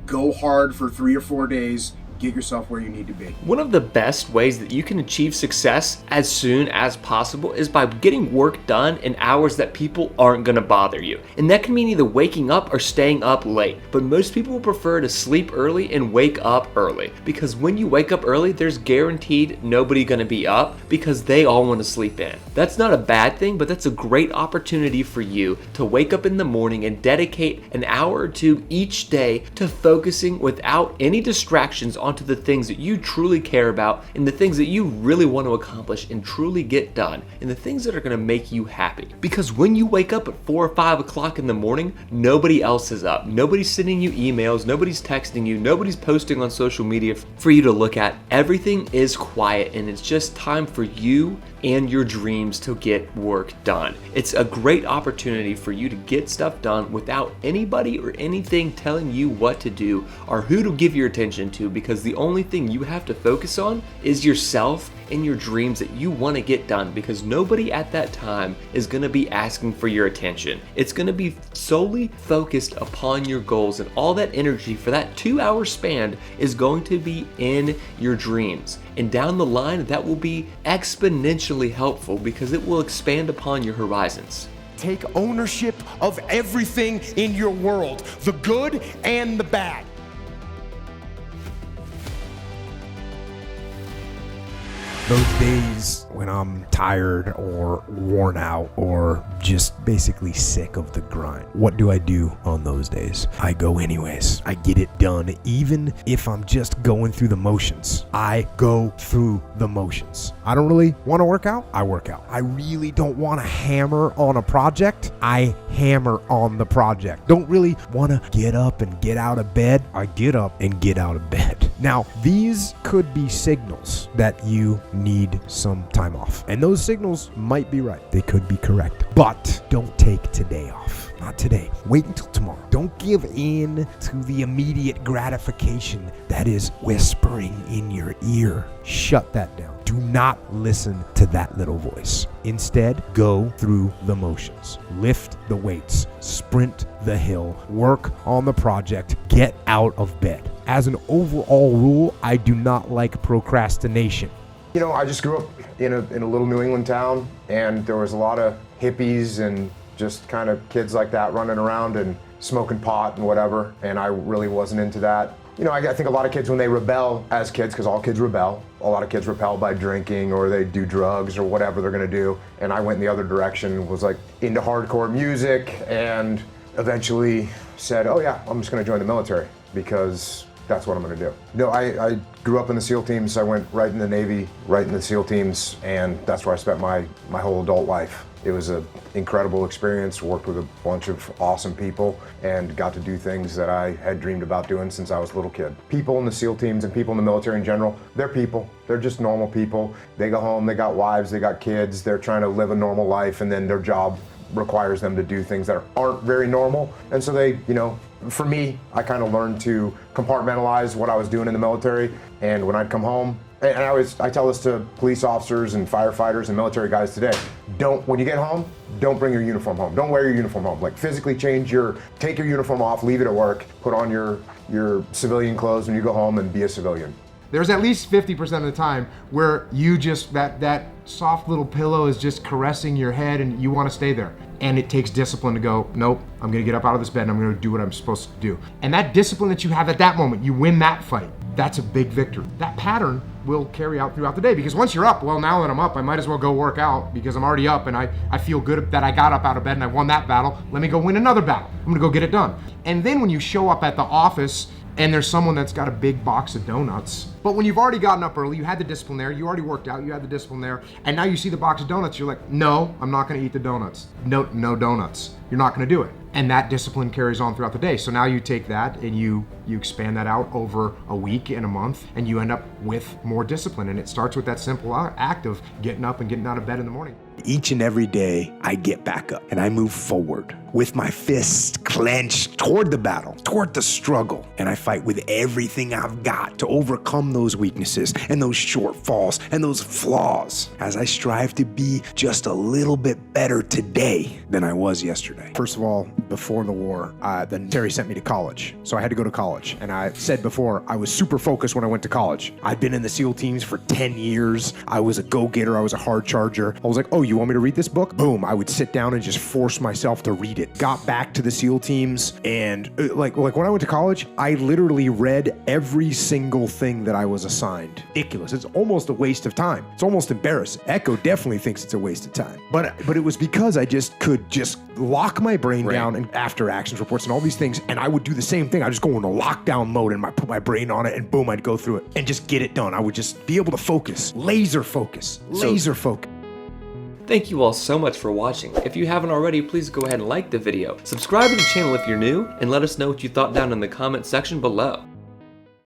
Go hard for 3 or 4 days. Get yourself where you need to be. One of the best ways that you can achieve success as soon as possible is by getting work done in hours that people aren't going to bother you. And that can mean either waking up or staying up late. But most people will prefer to sleep early and wake up early, because when you wake up early, there's guaranteed nobody going to be up because they all want to sleep in. That's not a bad thing, but that's a great opportunity for you to wake up in the morning and dedicate an hour or two each day to focusing without any distractions onto the things that you truly care about and the things that you really want to accomplish and truly get done, and the things that are going to make you happy. Because when you wake up at 4 or 5 o'clock in the morning, nobody else is up. Nobody's sending you emails, nobody's texting you, nobody's posting on social media for you to look at. Everything is quiet, and it's just time for you and your dreams to get work done. It's a great opportunity for you to get stuff done without anybody or anything telling you what to do or who to give your attention to, because the only thing you have to focus on is yourself and your dreams that you want to get done, because nobody at that time is going to be asking for your attention. It's going to be solely focused upon your goals, and all that energy for that 2-hour span is going to be in your dreams. And down the line, that will be exponentially helpful because it will expand upon your horizons. Take ownership of everything in your world, the good and the bad. Those days when I'm tired or worn out or just basically sick of the grind, what do I do on those days? I go anyways. I get it done, even if I'm just going through the motions. I go through the motions. I don't really want to work out. I work out. I really don't want to hammer on a project. I hammer on the project. Don't really want to get up and get out of bed. I get up and get out of bed. Now, these could be signals that you need some time off. And those signals might be right. They could be correct. But don't take today off. Not today. Wait until tomorrow. Don't give in to the immediate gratification that is whispering in your ear. Shut that down. Do not listen to that little voice. Instead, go through the motions. Lift the weights. Sprint the hill. Work on the project. Get out of bed. As an overall rule, I do not like procrastination. You know, I just grew up in a little New England town, and there was a lot of hippies and just kind of kids like that running around and smoking pot and whatever, and I really wasn't into that. You know, I think a lot of kids, when they rebel as kids, because all kids rebel, a lot of kids repel by drinking or they do drugs or whatever they're gonna do, and I went in the other direction, was like into hardcore music, and eventually said, oh yeah, I'm just gonna join the military because that's what I'm gonna do. No, I grew up in the SEAL teams. I went right in the Navy, right in the SEAL teams, and that's where I spent my whole adult life. It was an incredible experience, worked with a bunch of awesome people, and got to do things that I had dreamed about doing since I was a little kid. People in the SEAL teams and people in the military in general, they're people. They're just normal people. They go home, they got wives, they got kids, they're trying to live a normal life, and then their job requires them to do things that aren't very normal. And so they, you know, for me, I kind of learned to compartmentalize what I was doing in the military. And when I'd come home, and I tell this to police officers and firefighters and military guys today, when you get home, don't bring your uniform home. Don't wear your uniform home. Like, physically take your uniform off, leave it at work, put on your civilian clothes when you go home, and be a civilian. There's at least 50% of the time where you just, that soft little pillow is just caressing your head and you want to stay there. And it takes discipline to go, nope, I'm gonna get up out of this bed and I'm gonna do what I'm supposed to do. And that discipline that you have at that moment, you win that fight. That's a big victory. That pattern will carry out throughout the day, because once you're up, well, now that I'm up, I might as well go work out because I'm already up and I feel good that I got up out of bed and I won that battle. Let me go win another battle. I'm gonna go get it done. And then when you show up at the office and there's someone that's got a big box of donuts, but when you've already gotten up early, you had the discipline there, you already worked out, you had the discipline there, and now you see the box of donuts, you're like, no, I'm not gonna eat the donuts. No donuts. You're not gonna do it. And that discipline carries on throughout the day. So now you take that and you expand that out over a week and a month, and you end up with more discipline. And it starts with that simple act of getting up and getting out of bed in the morning. each and every day, I get back up and I move forward with my fists clenched toward the battle, toward the struggle. And I fight with everything I've got to overcome those weaknesses and those shortfalls and those flaws as I strive to be just a little bit better today than I was yesterday. First of all, before the war, then Terry sent me to college. So I had to go to college. And I said before, I was super focused when I went to college. I'd been in the SEAL teams for 10 years. I was a go-getter. I was a hard charger. I was like, oh, you want me to read this book? Boom. I would sit down and just force myself to read it. Got back to the SEAL teams, and like when I went to college, I literally read every single thing that I was assigned. Ridiculous. It's almost a waste of time. It's almost embarrassing. Echo definitely thinks it's a waste of time. But it was because I just could lock my brain down and after actions reports and all these things, and I would do the same thing. I just go into lockdown mode and put my brain on it, and boom, I'd go through it and just get it done. I would just be able to focus. Laser focus. Thank you all so much for watching. If you haven't already, please go ahead and like the video. Subscribe to the channel if you're new, and let us know what you thought down in the comment section below.